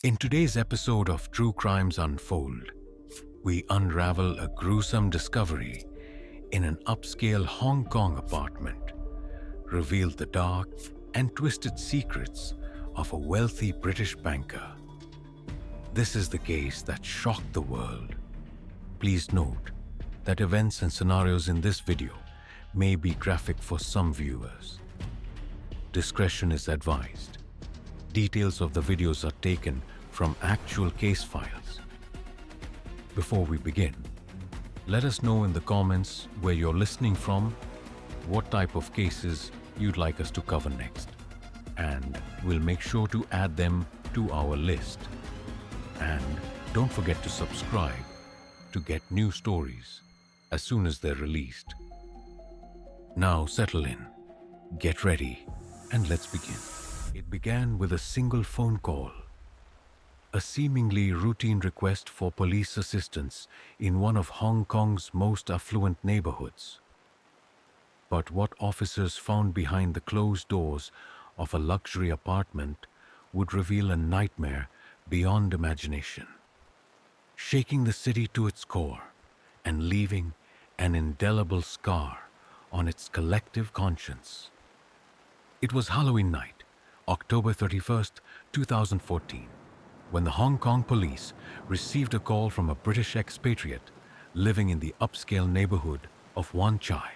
In today's episode of True Crimes Unfold, we unravel a gruesome discovery in an upscale Hong Kong apartment, reveal the dark and twisted secrets of a wealthy British banker. This is the case that shocked the world. Please note that events and scenarios in this video may be graphic for some viewers. Discretion is advised. Details of the videos are taken from actual case files. Before we begin, let us know in the comments where you're listening from, what type of cases you'd like us to cover next, and we'll make sure to add them to our list. And don't forget to subscribe to get new stories as soon as they're released. Now settle in, get ready, and let's begin. It began with a single phone call, a seemingly routine request for police assistance in one of Hong Kong's most affluent neighborhoods. But what officers found behind the closed doors of a luxury apartment would reveal a nightmare beyond imagination, shaking the city to its core and leaving an indelible scar on its collective conscience. It was Halloween night, October 31st, 2014, when the Hong Kong police received a call from a British expatriate living in the upscale neighborhood of Wan Chai.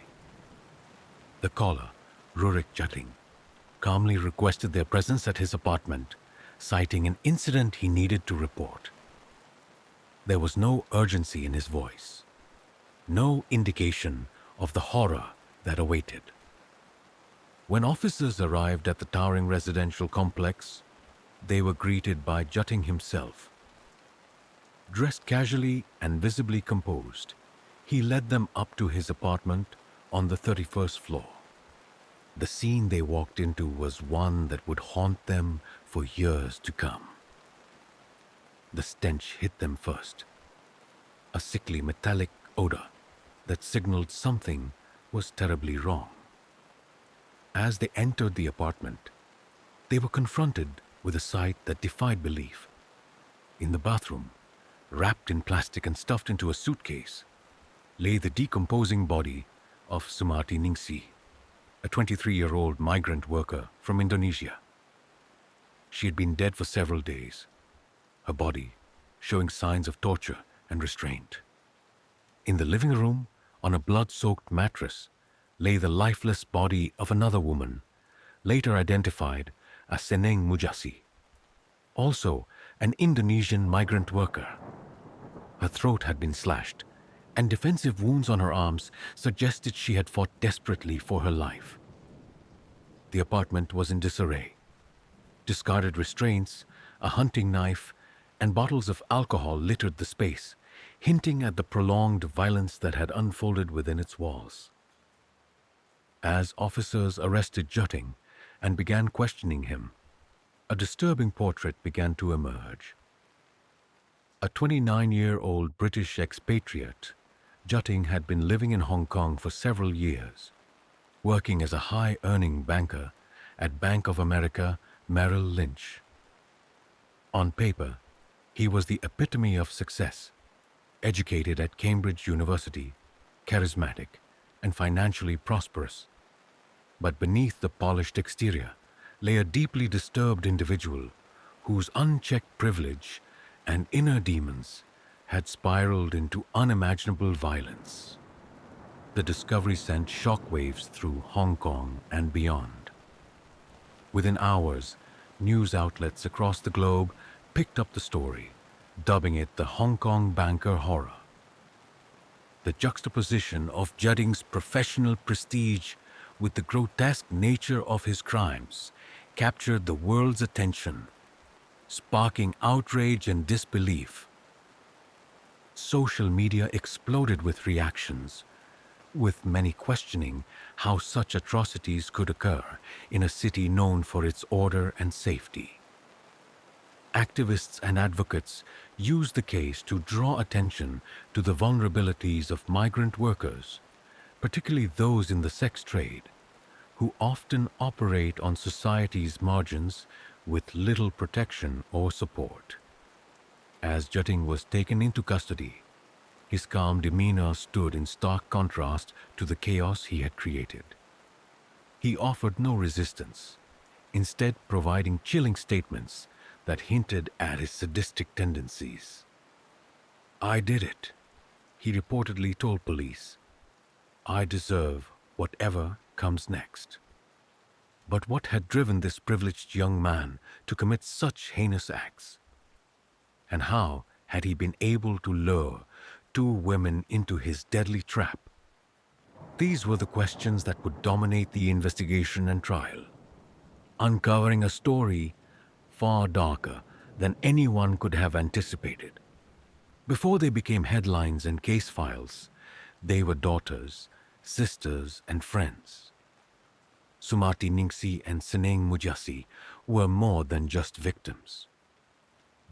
The caller, Rurik Jutting, calmly requested their presence at his apartment, citing an incident he needed to report. There was no urgency in his voice, no indication of the horror that awaited. When officers arrived at the towering residential complex, they were greeted by Jutting himself. Dressed casually and visibly composed, he led them up to his apartment on the 31st floor. The scene they walked into was one that would haunt them for years to come. The stench hit them first, a sickly metallic odor that signaled something was terribly wrong. As they entered the apartment, they were confronted with a sight that defied belief. In the bathroom, wrapped in plastic and stuffed into a suitcase, lay the decomposing body of Sumarti Ningsi, a 23-year-old migrant worker from Indonesia. She had been dead for several days, her body showing signs of torture and restraint. In the living room, on a blood-soaked mattress, lay the lifeless body of another woman, later identified as Seneng Mujasi, also an Indonesian migrant worker. Her throat had been slashed, and defensive wounds on her arms suggested she had fought desperately for her life. The apartment was in disarray. Discarded restraints, a hunting knife, and bottles of alcohol littered the space, hinting at the prolonged violence that had unfolded within its walls. As officers arrested Jutting and began questioning him, a disturbing portrait began to emerge. A 29-year-old British expatriate, Jutting had been living in Hong Kong for several years, working as a high-earning banker at Bank of America Merrill Lynch. On paper, he was the epitome of success, educated at Cambridge University, charismatic, and financially prosperous. But beneath the polished exterior lay a deeply disturbed individual whose unchecked privilege and inner demons had spiraled into unimaginable violence. The discovery sent shockwaves through Hong Kong and beyond. Within hours, news outlets across the globe picked up the story, dubbing it the Hong Kong banker horror. The juxtaposition of Jutting's professional prestige with the grotesque nature of his crimes captured the world's attention, sparking outrage and disbelief. Social media exploded with reactions, with many questioning how such atrocities could occur in a city known for its order and safety. Activists and advocates used the case to draw attention to the vulnerabilities of migrant workers, particularly those in the sex trade, who often operate on society's margins with little protection or support. As Jutting was taken into custody, his calm demeanor stood in stark contrast to the chaos he had created. He offered no resistance, instead providing chilling statements that hinted at his sadistic tendencies. "I did it," he reportedly told police. "I deserve whatever comes next." But what had driven this privileged young man to commit such heinous acts? And how had he been able to lure two women into his deadly trap? These were the questions that would dominate the investigation and trial, uncovering a story far darker than anyone could have anticipated. Before they became headlines and case files, they were daughters, sisters, and friends. Sumati Ningsi and Seneng Mujasi were more than just victims.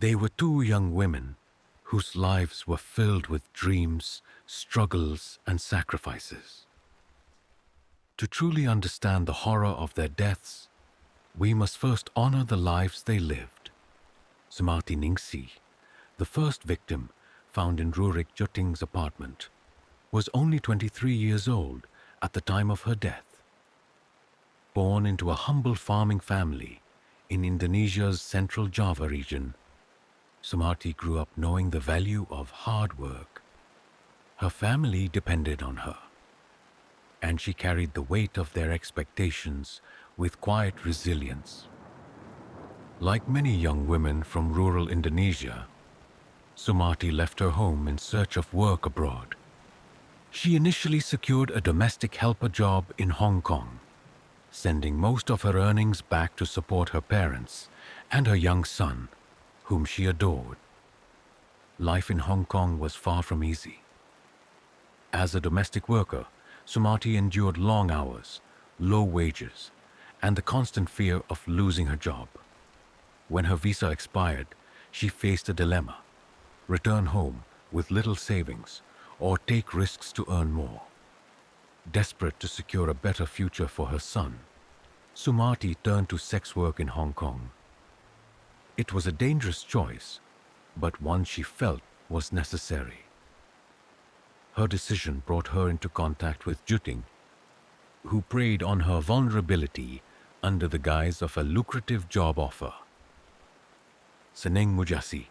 They were two young women whose lives were filled with dreams, struggles, and sacrifices. To truly understand the horror of their deaths, we must first honor the lives they lived. Sumati Ningsi, the first victim found in Rurik Jutting's apartment, was only 23 years old at the time of her death. Born into a humble farming family in Indonesia's central Java region, Sumati grew up knowing the value of hard work. Her family depended on her, and she carried the weight of their expectations with quiet resilience. Like many young women from rural Indonesia, Sumati left her home in search of work abroad. She initially secured a domestic helper job in Hong Kong, sending most of her earnings back to support her parents and her young son, whom she adored. Life in Hong Kong was far from easy. As a domestic worker, Sumati endured long hours, low wages, and the constant fear of losing her job. When her visa expired, she faced a dilemma: return home with little savings or take risks to earn more. Desperate to secure a better future for her son, Sumati turned to sex work in Hong Kong. It was a dangerous choice, but one she felt was necessary. Her decision brought her into contact with Jutting, who preyed on her vulnerability under the guise of a lucrative job offer. Seneng Mujasi,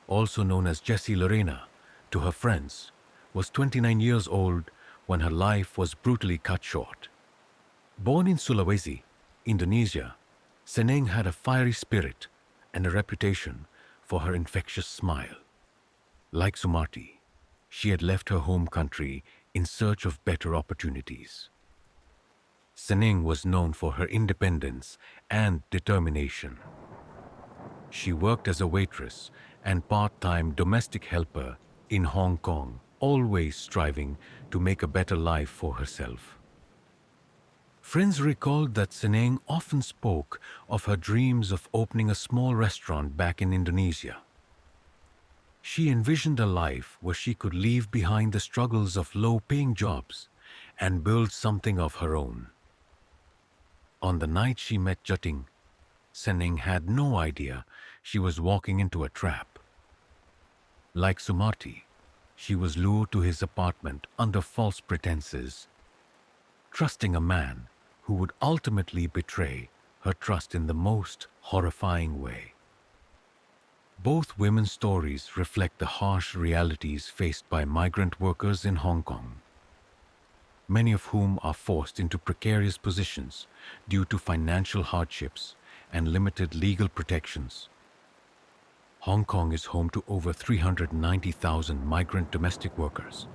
also known as Jessie Lorena to her friends, was 29 years old when her life was brutally cut short. Born in Sulawesi, Indonesia, Seneng had a fiery spirit and a reputation for her infectious smile. Like Sumati, she had left her home country in search of better opportunities. Seneng was known for her independence and determination. She worked as a waitress and part-time domestic helper in Hong Kong, always striving to make a better life for herself. Friends recalled that Seneng often spoke of her dreams of opening a small restaurant back in Indonesia. She envisioned a life where she could leave behind the struggles of low-paying jobs and build something of her own. On the night she met Jutting, Seneng had no idea she was walking into a trap. Like Sumati, she was lured to his apartment under false pretenses, trusting a man who would ultimately betray her trust in the most horrifying way. Both women's stories reflect the harsh realities faced by migrant workers in Hong Kong, many of whom are forced into precarious positions due to financial hardships and limited legal protections. Hong Kong is home to over 390,000 migrant domestic workers,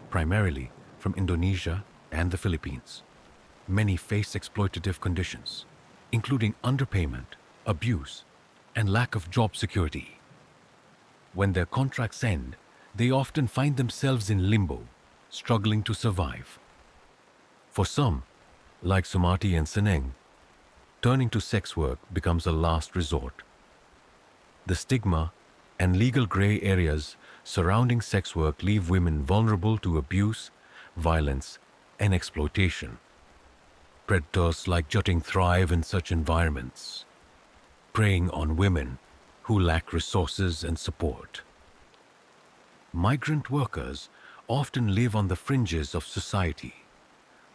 primarily from Indonesia and the Philippines. Many face exploitative conditions, including underpayment, abuse, and lack of job security. When their contracts end, they often find themselves in limbo, struggling to survive. For some, like Sumati and Seneng, turning to sex work becomes a last resort. The stigma and legal gray areas surrounding sex work leave women vulnerable to abuse, violence, and exploitation. Predators like Jutting thrive in such environments. preying on women who lack resources and support. Migrant workers often live on the fringes of society,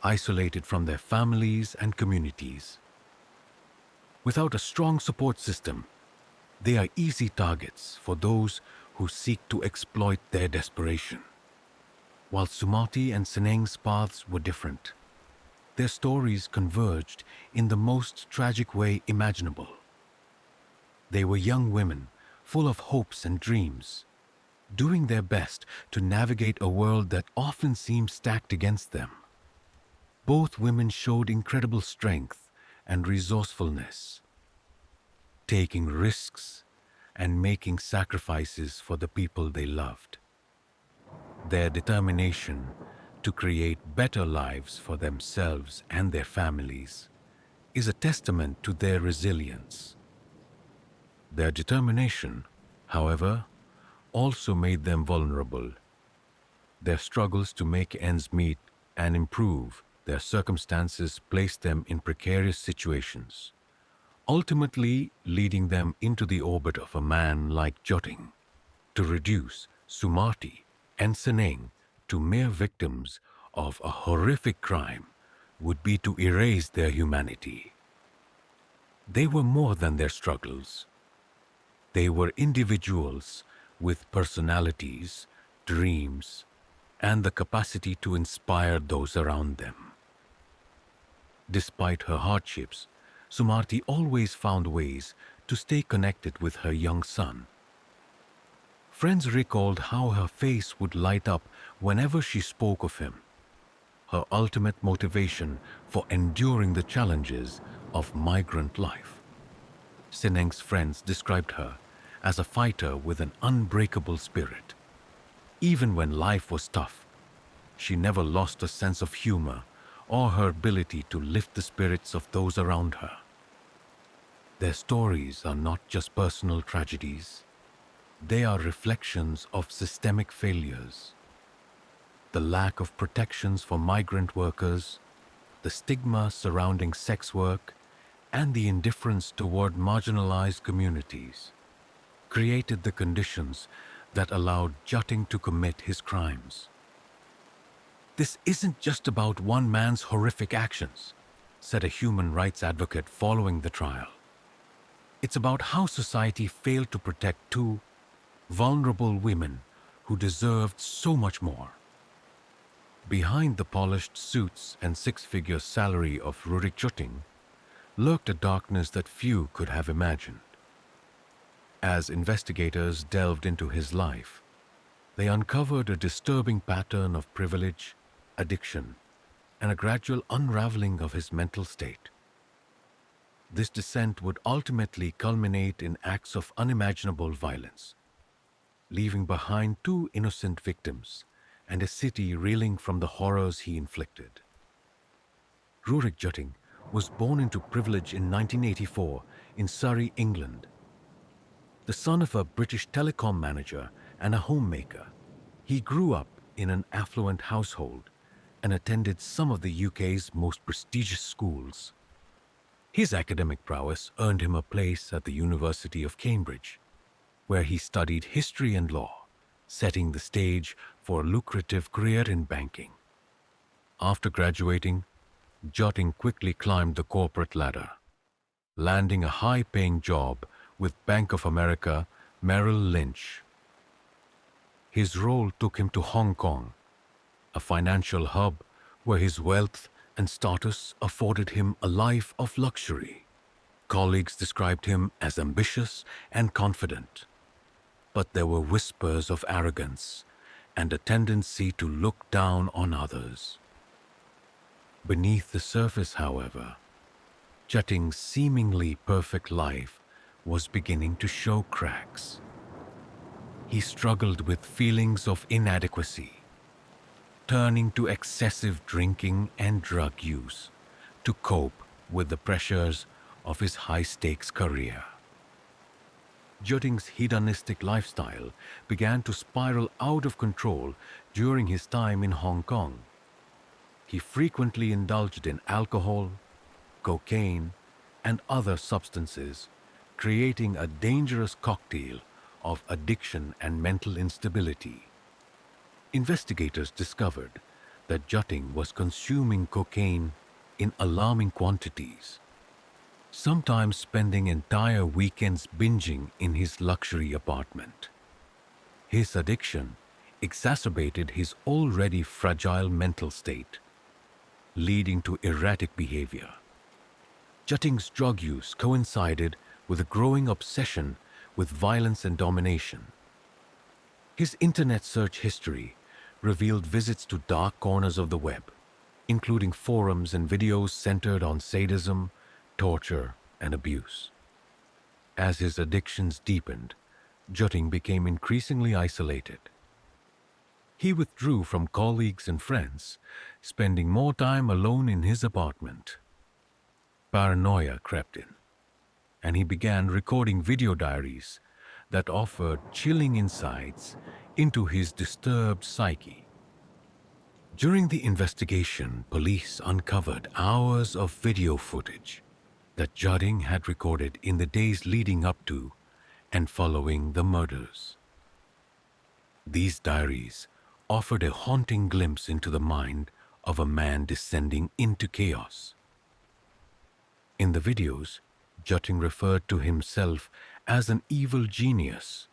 isolated from their families and communities. Without a strong support system, they are easy targets for those who seek to exploit their desperation. While Sumati and Seneng's paths were different, their stories converged in the most tragic way imaginable. They were young women, full of hopes and dreams, doing their best to navigate a world that often seemed stacked against them. Both women showed incredible strength and resourcefulness, taking risks and making sacrifices for the people they loved. Their determination to create better lives for themselves and their families is a testament to their resilience. Their determination, however, also made them vulnerable. Their struggles to make ends meet and improve their circumstances placed them in precarious situations, ultimately leading them into the orbit of a man like Jotting. To reduce Sumati and Seneng to mere victims of a horrific crime would be to erase their humanity. They were more than their struggles. They were individuals with personalities, dreams, and the capacity to inspire those around them. Despite her hardships, Sumati always found ways to stay connected with her young son. Friends recalled how her face would light up whenever she spoke of him, her ultimate motivation for enduring the challenges of migrant life. Seneng's friends described her as a fighter with an unbreakable spirit. Even when life was tough, she never lost a sense of humor or her ability to lift the spirits of those around her. Their stories are not just personal tragedies. They are reflections of systemic failures. The lack of protections for migrant workers, the stigma surrounding sex work, and the indifference toward marginalized communities created the conditions that allowed Jotting to commit his crimes. "This isn't just about one man's horrific actions," said a human rights advocate following the trial. "It's about how society failed to protect two vulnerable women who deserved so much more." Behind the polished suits and six-figure salary of Rurik Jotting lurked a darkness that few could have imagined. As investigators delved into his life, they uncovered a disturbing pattern of privilege, addiction, and a gradual unraveling of his mental state. This descent would ultimately culminate in acts of unimaginable violence, leaving behind two innocent victims and a city reeling from the horrors he inflicted. Rurik Jotting was born into privilege in 1984 in Surrey, England. The son of a British telecom manager and a homemaker, he grew up in an affluent household and attended some of the UK's most prestigious schools. His academic prowess earned him a place at the University of Cambridge, where he studied history and law, setting the stage for a lucrative career in banking. After graduating, Jotting quickly climbed the corporate ladder, landing a high-paying job with Bank of America Merrill Lynch. His role took him to Hong Kong, a financial hub where his wealth and status afforded him a life of luxury. Colleagues described him as ambitious and confident, but there were whispers of arrogance and a tendency to look down on others. Beneath the surface, however, Jotting's seemingly perfect life was beginning to show cracks. He struggled with feelings of inadequacy, turning to excessive drinking and drug use to cope with the pressures of his high-stakes career. Jotting's hedonistic lifestyle began to spiral out of control during his time in Hong Kong. He frequently indulged in alcohol, cocaine, and other substances creating a dangerous cocktail of addiction and mental instability. Investigators discovered that Jutting was consuming cocaine in alarming quantities, sometimes spending entire weekends binging in his luxury apartment. His addiction exacerbated his already fragile mental state, leading to erratic behavior. Jutting's drug use coincided with a growing obsession with violence and domination. His internet search history revealed visits to dark corners of the web, including forums and videos centered on sadism, torture, and abuse. As his addictions deepened, Jutting became increasingly isolated. He withdrew from colleagues and friends, spending more time alone in his apartment. Paranoia crept in, and he began recording video diaries that offered chilling insights into his disturbed psyche. During the investigation, police uncovered hours of video footage that Jutting had recorded in the days leading up to and following the murders. These diaries offered a haunting glimpse into the mind of a man descending into chaos. In the videos, Jutting referred to himself as an evil genius,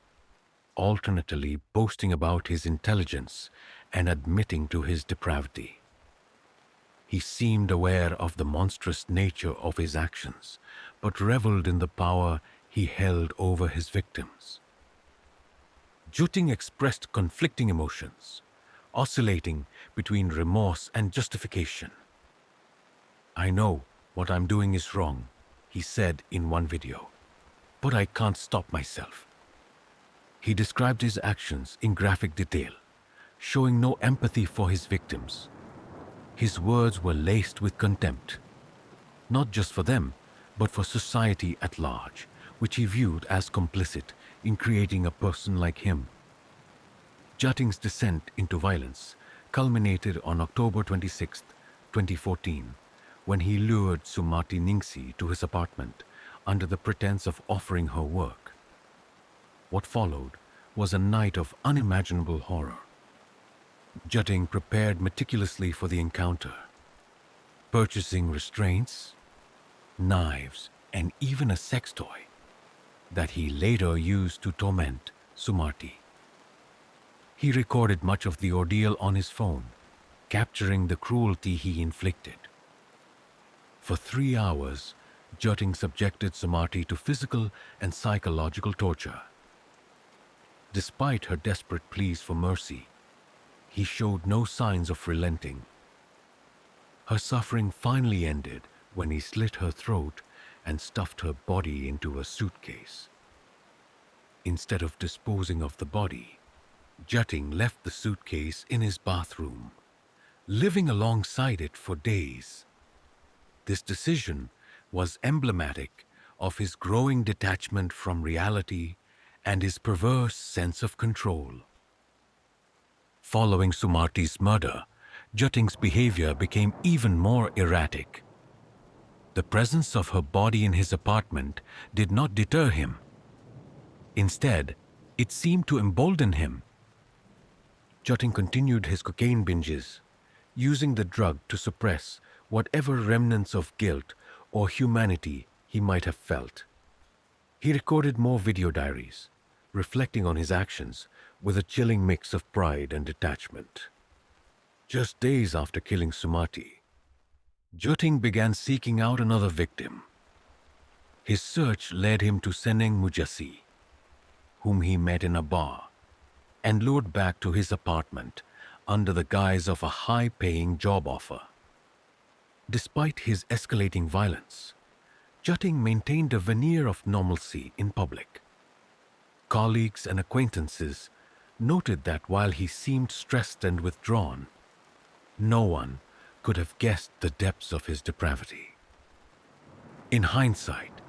alternately boasting about his intelligence and admitting to his depravity. He seemed aware of the monstrous nature of his actions, but reveled in the power he held over his victims. Jutting expressed conflicting emotions, oscillating between remorse and justification. "I know what I'm doing is wrong," he said in one video, "but I can't stop myself." He described his actions in graphic detail, showing no empathy for his victims. His words were laced with contempt, not just for them, but for society at large, which he viewed as complicit in creating a person like him. Jutting's descent into violence culminated on October 26, 2014, when he lured Sumati Ningsi to his apartment under the pretense of offering her work. What followed was a night of unimaginable horror. Jutting prepared meticulously for the encounter, purchasing restraints, knives, and even a sex toy that he later used to torment Sumati. He recorded much of the ordeal on his phone, capturing the cruelty he inflicted. For 3 hours, Jutting subjected Sumati to physical and psychological torture. Despite her desperate pleas for mercy, he showed no signs of relenting. Her suffering finally ended when he slit her throat and stuffed her body into a suitcase. Instead of disposing of the body, Jutting left the suitcase in his bathroom, living alongside it for days. This decision was emblematic of his growing detachment from reality and his perverse sense of control. Following Sumati's murder, Jutting's behavior became even more erratic. The presence of her body in his apartment did not deter him. Instead, it seemed to embolden him. Jutting continued his cocaine binges, using the drug to suppress whatever remnants of guilt or humanity he might have felt. He recorded more video diaries, reflecting on his actions with a chilling mix of pride and detachment. Just days after killing Sumati, Jutting began seeking out another victim. His search led him to Seneng Mujasi, whom he met in a bar, and lured back to his apartment under the guise of a high-paying job offer. Despite his escalating violence, Jutting maintained a veneer of normalcy in public. Colleagues and acquaintances noted that while he seemed stressed and withdrawn, no one could have guessed the depths of his depravity. In hindsight,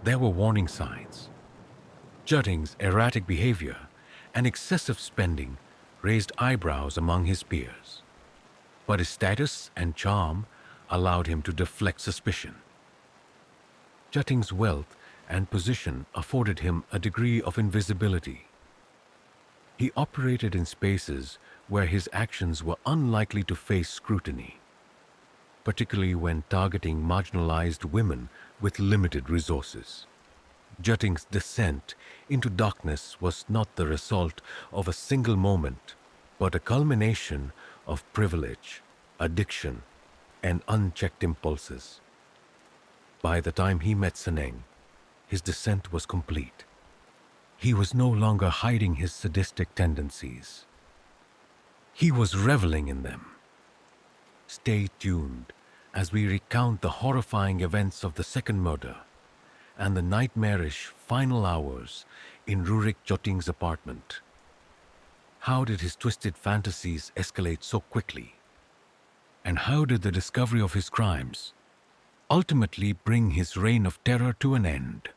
there were warning signs. Jutting's erratic behavior and excessive spending raised eyebrows among his peers, but his status and charm allowed him to deflect suspicion. Jutting's wealth and position afforded him a degree of invisibility. He operated in spaces where his actions were unlikely to face scrutiny, particularly when targeting marginalized women with limited resources. Jutting's descent into darkness was not the result of a single moment, but a culmination of privilege, addiction, and unchecked impulses. By the time he met Seneng, his descent was complete. He was no longer hiding his sadistic tendencies. He was reveling in them. Stay tuned as we recount the horrifying events of the second murder and the nightmarish final hours in Rurik Jotting's apartment. How did his twisted fantasies escalate so quickly? And how did the discovery of his crimes ultimately bring his reign of terror to an end?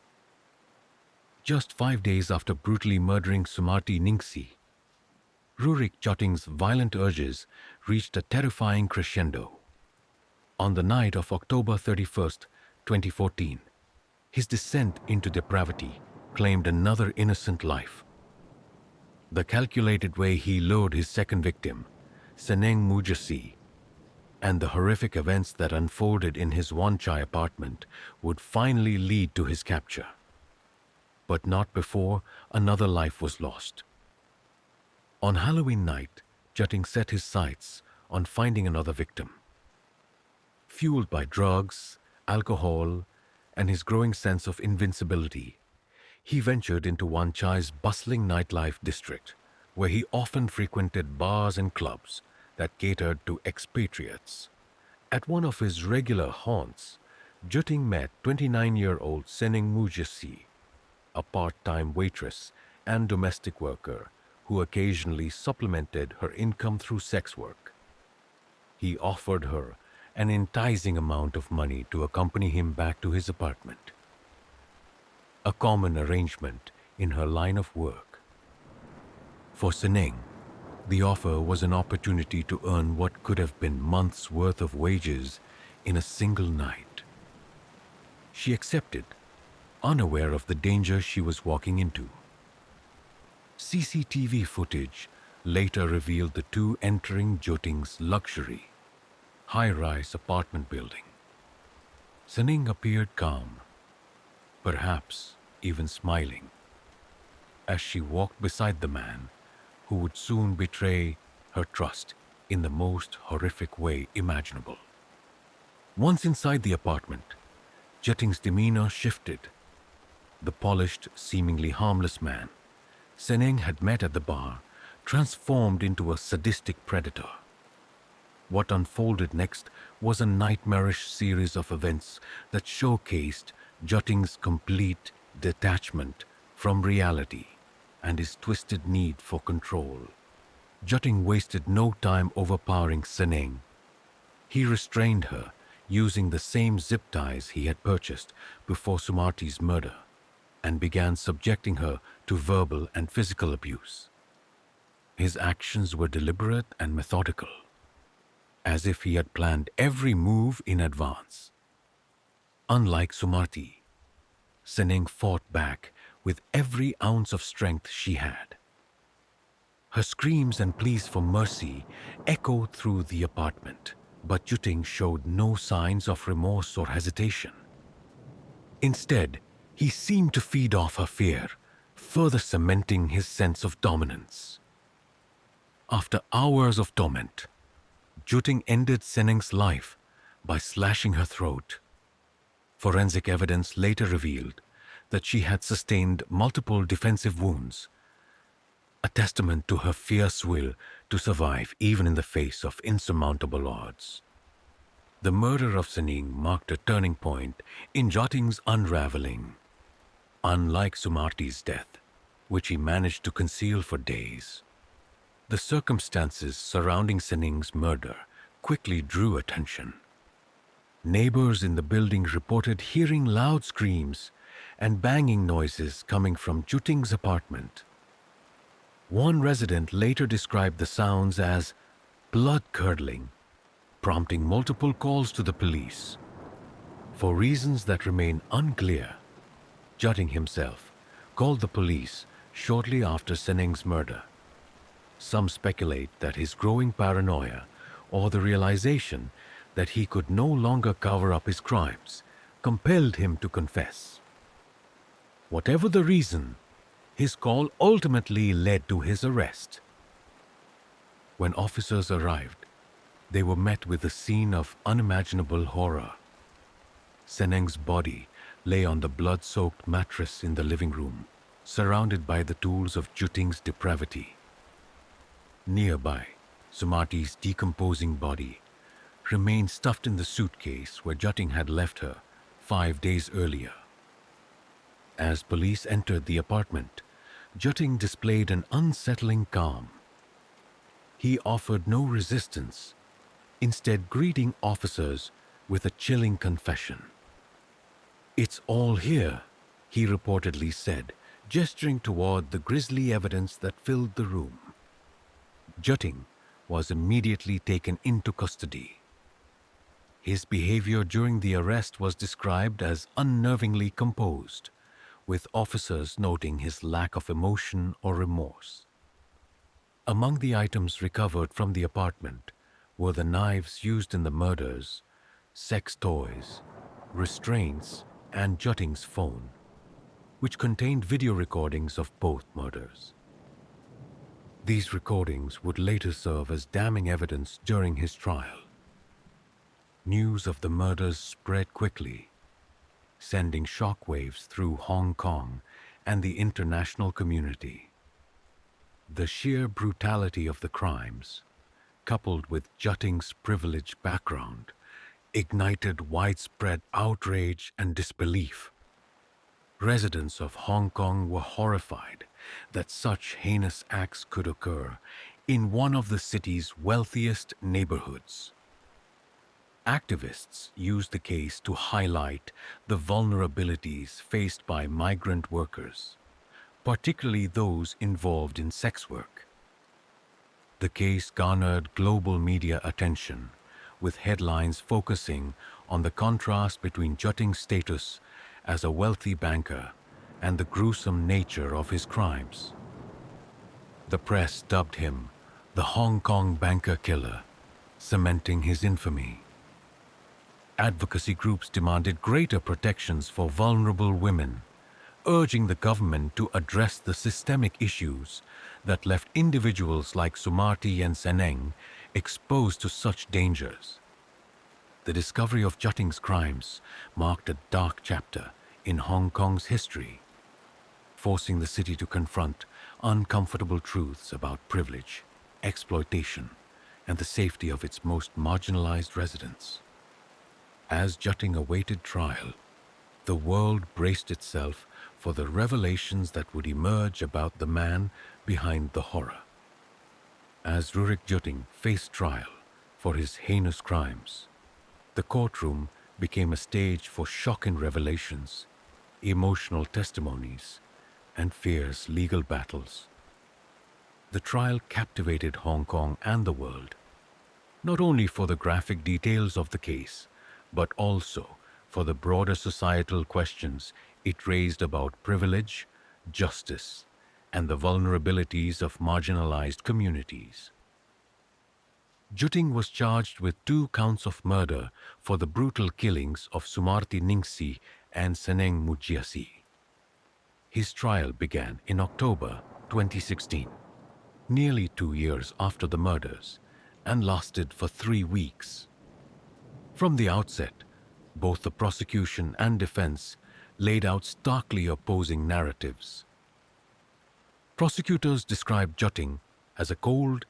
Just 5 days after brutally murdering Sumarti Ningsi, Rurik Jotting's violent urges reached a terrifying crescendo. On the night of October 31st, 2014, his descent into depravity claimed another innocent life. The calculated way he lured his second victim, Seneng Mujasi, and the horrific events that unfolded in his Wanchai apartment would finally lead to his capture. But not before another life was lost. On Halloween night, Jutting set his sights on finding another victim. Fueled by drugs, alcohol, and his growing sense of invincibility, he ventured into Wanchai's bustling nightlife district, where he often frequented bars and clubs that catered to expatriates. At one of his regular haunts, Jutting met 29-year-old Seneng Mujasi, a part-time waitress and domestic worker who occasionally supplemented her income through sex work. He offered her an enticing amount of money to accompany him back to his apartment, a common arrangement in her line of work. For Seneng, the offer was an opportunity to earn what could have been months' worth of wages in a single night. She accepted, unaware of the danger she was walking into. CCTV footage later revealed the two entering Jotting's luxury, high-rise apartment building. Seneng appeared calm, perhaps even smiling, as she walked beside the man who would soon betray her trust in the most horrific way imaginable. Once inside the apartment, Jotting's demeanor shifted. The polished, seemingly harmless man Seneng had met at the bar transformed into a sadistic predator. What unfolded next was a nightmarish series of events that showcased Jotting's complete detachment from reality and his twisted need for control. Jotting wasted no time overpowering Seneng. He restrained her using the same zip ties he had purchased before Sumarti's murder, and began subjecting her to verbal and physical abuse. His actions were deliberate and methodical, as if he had planned every move in advance. Unlike Sumarti, Seneng fought back with every ounce of strength she had. Her screams and pleas for mercy echoed through the apartment, but Jutting showed no signs of remorse or hesitation. Instead, he seemed to feed off her fear, further cementing his sense of dominance. After hours of torment, Jutting ended Seneng's life by slashing her throat. Forensic evidence later revealed that she had sustained multiple defensive wounds, a testament to her fierce will to survive even in the face of insurmountable odds. The murder of Seneng marked a turning point in Jotting's unraveling. Unlike Sumarti's death, which he managed to conceal for days, the circumstances surrounding Seneng's murder quickly drew attention. Neighbors in the building reported hearing loud screams and banging noises coming from Jutting's apartment. One resident later described the sounds as blood-curdling, prompting multiple calls to the police. For reasons that remain unclear, Jutting himself called the police shortly after Seneng's murder. Some speculate that his growing paranoia or the realization that he could no longer cover up his crimes compelled him to confess. Whatever the reason, his call ultimately led to his arrest. When officers arrived, they were met with a scene of unimaginable horror. Seneng's body lay on the blood-soaked mattress in the living room, surrounded by the tools of Jutting's depravity. Nearby, Sumati's decomposing body remained stuffed in the suitcase where Jutting had left her 5 days earlier. As police entered the apartment, Jutting displayed an unsettling calm. He offered no resistance, instead greeting officers with a chilling confession. "It's all here," he reportedly said, gesturing toward the grisly evidence that filled the room. Jutting was immediately taken into custody. His behavior during the arrest was described as unnervingly composed, with officers noting his lack of emotion or remorse. Among the items recovered from the apartment were the knives used in the murders, sex toys, restraints, and Jutting's phone, which contained video recordings of both murders. These recordings would later serve as damning evidence during his trial. News of the murders spread quickly, sending shockwaves through Hong Kong and the international community. The sheer brutality of the crimes, coupled with Jutting's privileged background, ignited widespread outrage and disbelief. Residents of Hong Kong were horrified that such heinous acts could occur in one of the city's wealthiest neighborhoods. Activists used the case to highlight the vulnerabilities faced by migrant workers, particularly those involved in sex work. The case garnered global media attention, with headlines focusing on the contrast between Jutting's status as a wealthy banker and the gruesome nature of his crimes. The press dubbed him the Hong Kong banker killer, cementing his infamy. Advocacy groups demanded greater protections for vulnerable women, urging the government to address the systemic issues that left individuals like Sumati and Seneng exposed to such dangers. The discovery of Jutting's crimes marked a dark chapter in Hong Kong's history, forcing the city to confront uncomfortable truths about privilege, exploitation, and the safety of its most marginalized residents. As Jutting awaited trial, the world braced itself for the revelations that would emerge about the man behind the horror. As Rurik Jutting faced trial for his heinous crimes, the courtroom became a stage for shocking revelations, emotional testimonies, and fierce legal battles. The trial captivated Hong Kong and the world, not only for the graphic details of the case, but also for the broader societal questions it raised about privilege, justice, and the vulnerabilities of marginalized communities. Jutting was charged with 2 counts of murder for the brutal killings of Sumarti Ningsi and Seneng Mujiasi. His trial began in October 2016, nearly 2 years after the murders, and lasted for 3 weeks. From the outset, both the prosecution and defense laid out starkly opposing narratives. Prosecutors described Jutting as a cold,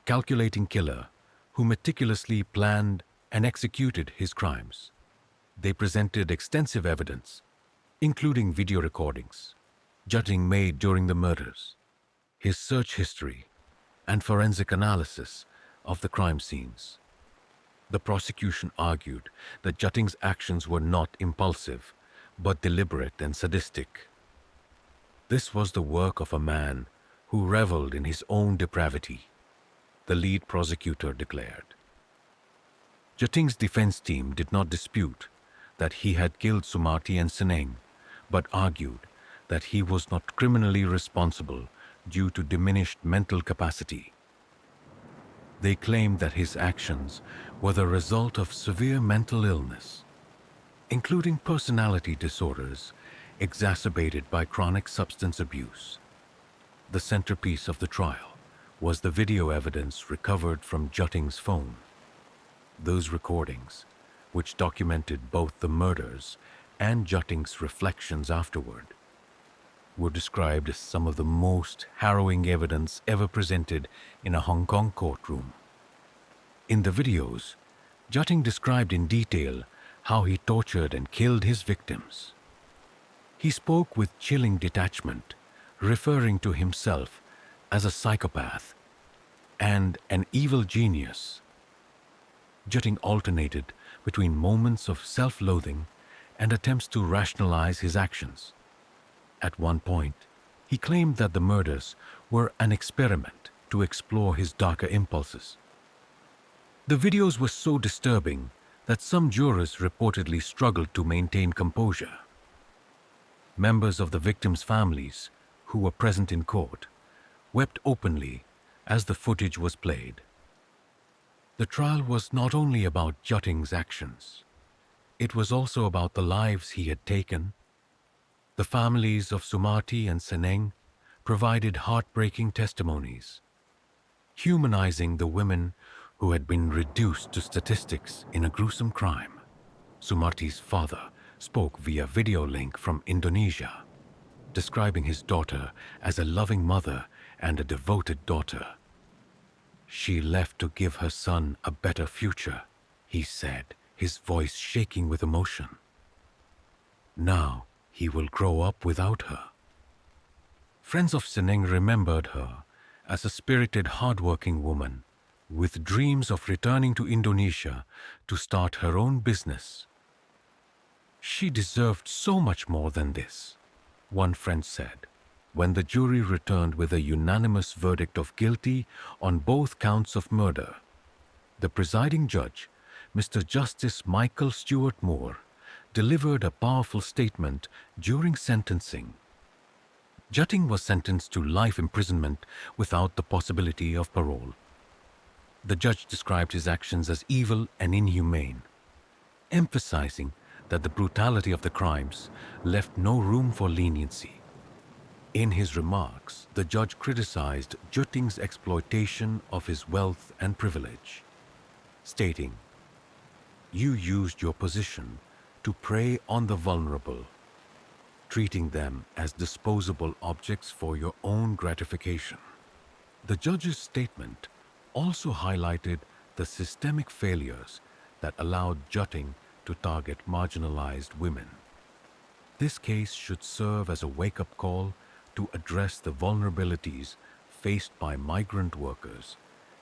calculating killer who meticulously planned and executed his crimes. They presented extensive evidence, including video recordings Jutting made during the murders, his search history, and forensic analysis of the crime scenes. The prosecution argued that Jutting's actions were not impulsive, but deliberate and sadistic. This was the work of a man who reveled in his own depravity, the lead prosecutor declared. Jutting's defense team did not dispute that he had killed Sumati and Seneng, but argued that he was not criminally responsible due to diminished mental capacity. They claimed that his actions were the result of severe mental illness, including personality disorders exacerbated by chronic substance abuse. The centerpiece of the trial was the video evidence recovered from Jutting's phone. Those recordings, which documented both the murders and Jutting's reflections afterward, were described as some of the most harrowing evidence ever presented in a Hong Kong courtroom. In the videos, Jutting described in detail how he tortured and killed his victims. He spoke with chilling detachment, referring to himself as a psychopath and an evil genius. Jutting alternated between moments of self-loathing and attempts to rationalize his actions. At one point, he claimed that the murders were an experiment to explore his darker impulses. The videos were so disturbing that some jurors reportedly struggled to maintain composure. Members of the victims' families, who were present in court, wept openly as the footage was played. The trial was not only about Jutting's actions. It was also about the lives he had taken. The families of Sumarti and Seneng provided heartbreaking testimonies, humanizing the women who had been reduced to statistics in a gruesome crime. Sumarti's father spoke via video link from Indonesia, describing his daughter as a loving mother and a devoted daughter. "She left to give her son a better future," he said, his voice shaking with emotion. "Now he will grow up without her." Friends of Seneng remembered her as a spirited, hardworking woman with dreams of returning to Indonesia to start her own business. "She deserved so much more than this," one friend said, when the jury returned with a unanimous verdict of guilty on both counts of murder. The presiding judge, Mr. Justice Michael Stewart Moore, delivered a powerful statement during sentencing. Jutting was sentenced to life imprisonment without the possibility of parole. The judge described his actions as evil and inhumane, emphasizing that the brutality of the crimes left no room for leniency. In his remarks, the judge criticized Jutting's exploitation of his wealth and privilege, stating, "You used your position to prey on the vulnerable, treating them as disposable objects for your own gratification." The judge's statement also highlighted the systemic failures that allowed Jutting to target marginalized women. This case should serve as a wake-up call to address the vulnerabilities faced by migrant workers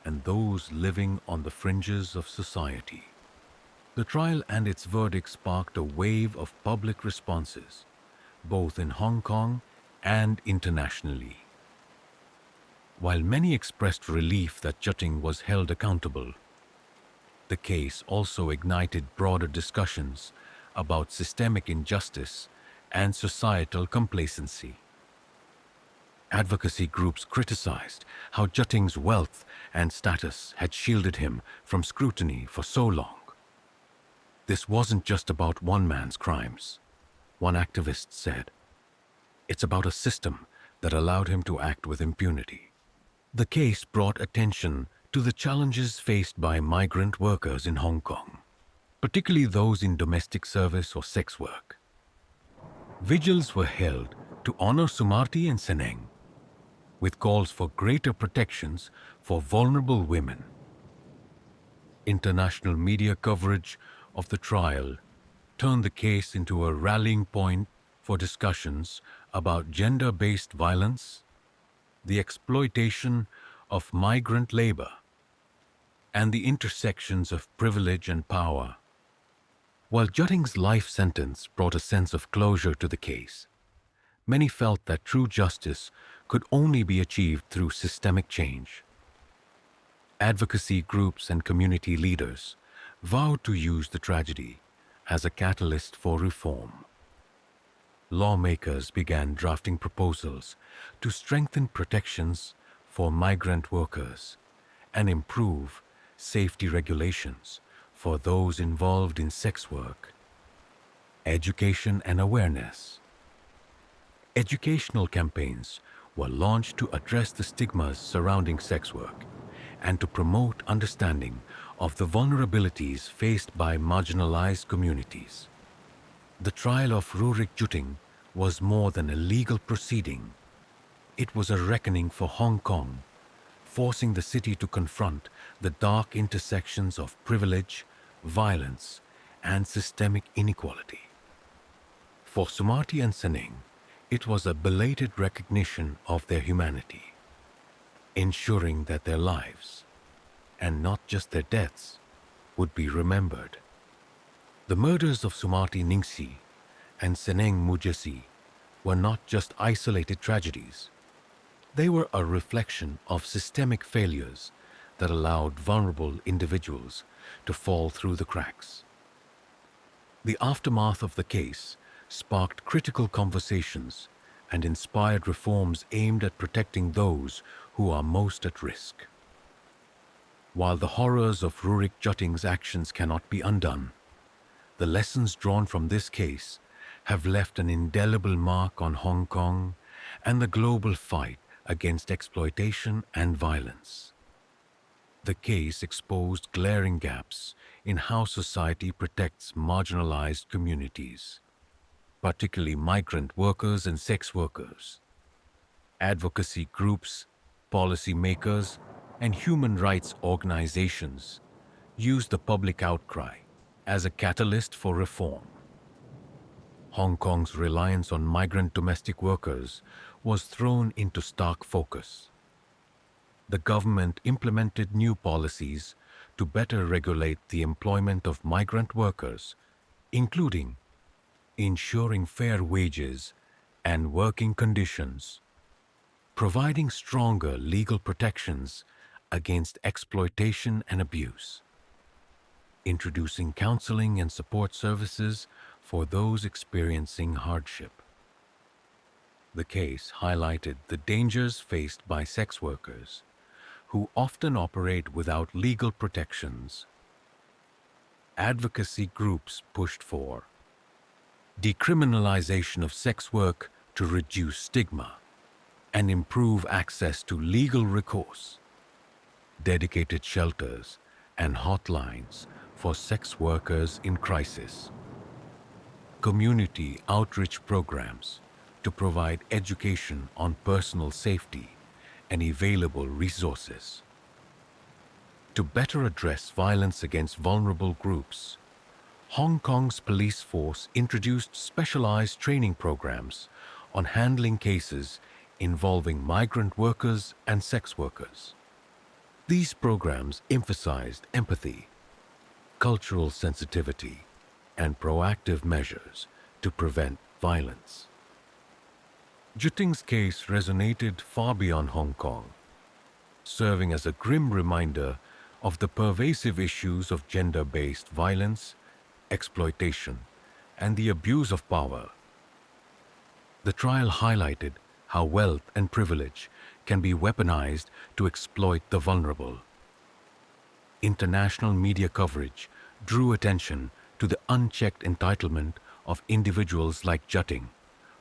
and those living on the fringes of society. The trial and its verdict sparked a wave of public responses, both in Hong Kong and internationally. While many expressed relief that Jutting was held accountable, the case also ignited broader discussions about systemic injustice and societal complacency. Advocacy groups criticized how Jutting's wealth and status had shielded him from scrutiny for so long. "This wasn't just about one man's crimes," one activist said. "It's about a system that allowed him to act with impunity." The case brought attention to the challenges faced by migrant workers in Hong Kong, particularly those in domestic service or sex work. Vigils were held to honor Sumarti and Seneng, with calls for greater protections for vulnerable women. International media coverage of the trial turned the case into a rallying point for discussions about gender-based violence, the exploitation of migrant labor, and the intersections of privilege and power. While Jutting's life sentence brought a sense of closure to the case, many felt that true justice could only be achieved through systemic change. Advocacy groups and community leaders vowed to use the tragedy as a catalyst for reform. lawmakers began drafting proposals to strengthen protections for migrant workers and improve safety regulations for those involved in sex work. Education and awareness. Educational campaigns were launched to address the stigmas surrounding sex work and to promote understanding of the vulnerabilities faced by marginalized communities. The trial of Rurik Jutting was more than a legal proceeding. It was a reckoning for Hong Kong, forcing the city to confront the dark intersections of privilege, violence, and systemic inequality. For Sumarti and Seneng, it was a belated recognition of their humanity, ensuring that their lives, and not just their deaths, would be remembered. The murders of Sumarti Ningsi and Seneng Mujasi were not just isolated tragedies. They were a reflection of systemic failures that allowed vulnerable individuals to fall through the cracks. The aftermath of the case sparked critical conversations and inspired reforms aimed at protecting those who are most at risk. While the horrors of Rurik Jutting's actions cannot be undone, the lessons drawn from this case have left an indelible mark on Hong Kong and the global fight against exploitation and violence. The case exposed glaring gaps in how society protects marginalized communities, particularly migrant workers and sex workers. Advocacy groups, policymakers, and human rights organizations used the public outcry as a catalyst for reform. Hong Kong's reliance on migrant domestic workers was thrown into stark focus. The government implemented new policies to better regulate the employment of migrant workers, including ensuring fair wages and working conditions, providing stronger legal protections against exploitation and abuse, introducing counseling and support services for those experiencing hardship. The case highlighted the dangers faced by sex workers, who often operate without legal protections. Advocacy groups pushed for decriminalization of sex work to reduce stigma and improve access to legal recourse, dedicated shelters and hotlines for sex workers in crisis, community outreach programs to provide education on personal safety and available resources. To better address violence against vulnerable groups, Hong Kong's police force introduced specialized training programs on handling cases involving migrant workers and sex workers. These programs emphasized empathy, cultural sensitivity, and proactive measures to prevent violence. Jutting's case resonated far beyond Hong Kong, serving as a grim reminder of the pervasive issues of gender-based violence, exploitation, and the abuse of power. The trial highlighted how wealth and privilege can be weaponized to exploit the vulnerable. International media coverage drew attention to the unchecked entitlement of individuals like Jutting,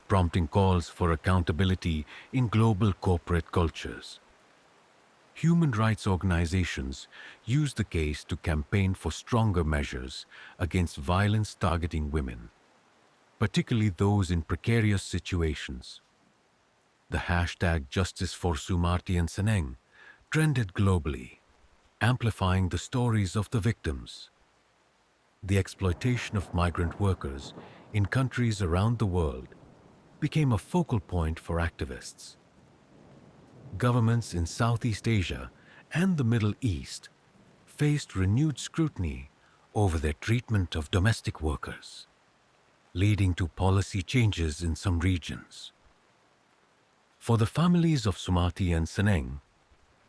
prompting calls for accountability in global corporate cultures. Human rights organizations used the case to campaign for stronger measures against violence targeting women, particularly those in precarious situations. The hashtag Justice for Sumarti and Seneng trended globally, amplifying the stories of the victims. The exploitation of migrant workers in countries around the world became a focal point for activists. Governments in Southeast Asia and the Middle East faced renewed scrutiny over their treatment of domestic workers, leading to policy changes in some regions. For the families of Sumarti and Seneng,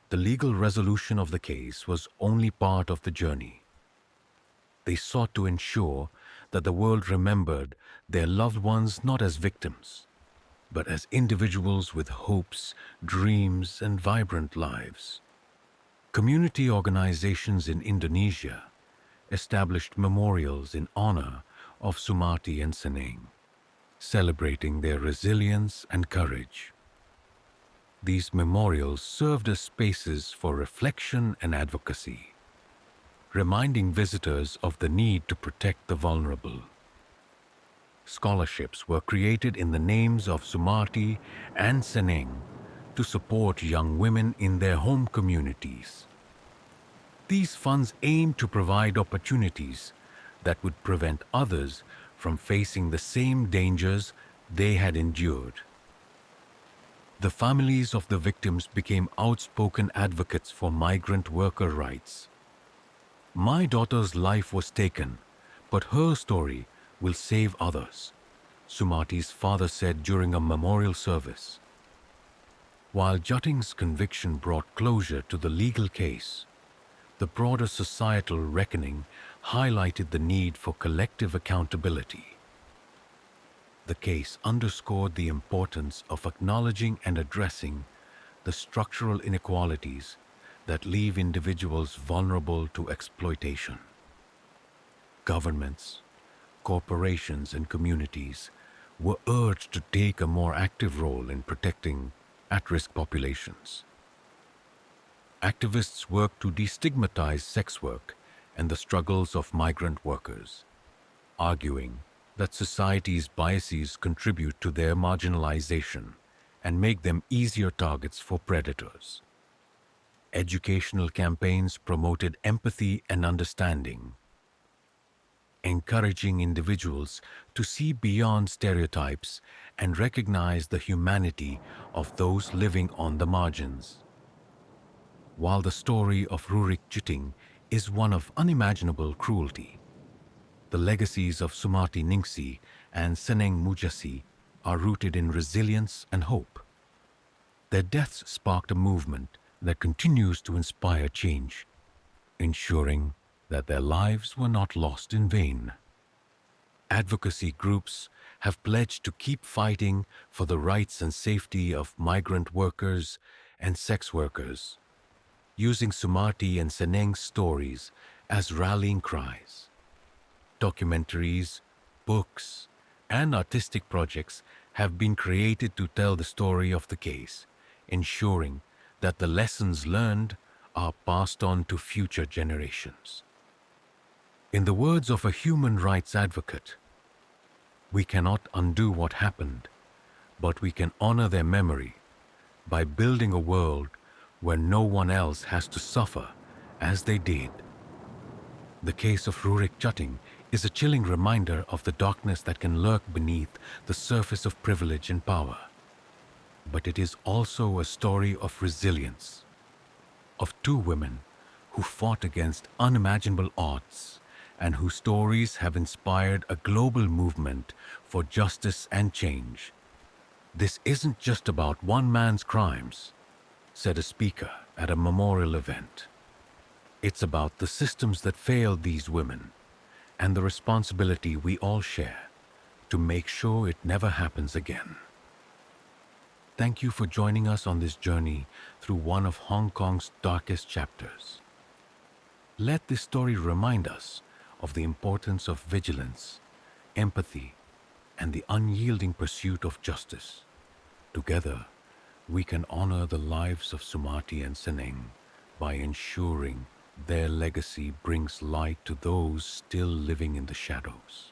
the legal resolution of the case was only part of the journey. They sought to ensure that the world remembered their loved ones not as victims, but as individuals with hopes, dreams, and vibrant lives. Community organizations in Indonesia established memorials in honor of Sumati and Seneng, celebrating their resilience and courage. These memorials served as spaces for reflection and advocacy, reminding visitors of the need to protect the vulnerable. Scholarships were created in the names of Sumati and Seneng to support young women in their home communities. These funds aim to provide opportunities that would prevent others from facing the same dangers they had endured. The families of the victims became outspoken advocates for migrant worker rights. "My daughter's life was taken, but her story will save others," Sumati's father said during a memorial service. While Jutting's conviction brought closure to the legal case, the broader societal reckoning highlighted the need for collective accountability. The case underscored the importance of acknowledging and addressing the structural inequalities that leave individuals vulnerable to exploitation. Governments, corporations, and communities were urged to take a more active role in protecting at-risk populations. Activists worked to destigmatize sex work and the struggles of migrant workers, arguing that society's biases contribute to their marginalization and make them easier targets for predators. Educational campaigns promoted empathy and understanding, encouraging individuals to see beyond stereotypes and recognize the humanity of those living on the margins. While the story of Rurik Jutting is one of unimaginable cruelty, the legacies of Sumati Ningsi and Seneng Mujasi are rooted in resilience and hope. Their deaths sparked a movement that continues to inspire change, ensuring that their lives were not lost in vain. Advocacy groups have pledged to keep fighting for the rights and safety of migrant workers and sex workers, using Sumati and Seneng's stories as rallying cries. Documentaries, books, and artistic projects have been created to tell the story of the case, ensuring that the lessons learned are passed on to future generations. In the words of a human rights advocate, "We cannot undo what happened, but we can honor their memory by building a world where no one else has to suffer as they did." The case of Rurik Jutting is a chilling reminder of the darkness that can lurk beneath the surface of privilege and power. But it is also a story of resilience, of two women who fought against unimaginable odds and whose stories have inspired a global movement for justice and change. "This isn't just about one man's crimes," said a speaker at a memorial event. "It's about the systems that failed these women and the responsibility we all share to make sure it never happens again." Thank you for joining us on this journey through one of Hong Kong's darkest chapters. Let this story remind us of the importance of vigilance, empathy, and the unyielding pursuit of justice. Together, we can honor the lives of Sumati and Seneng by ensuring their legacy brings light to those still living in the shadows.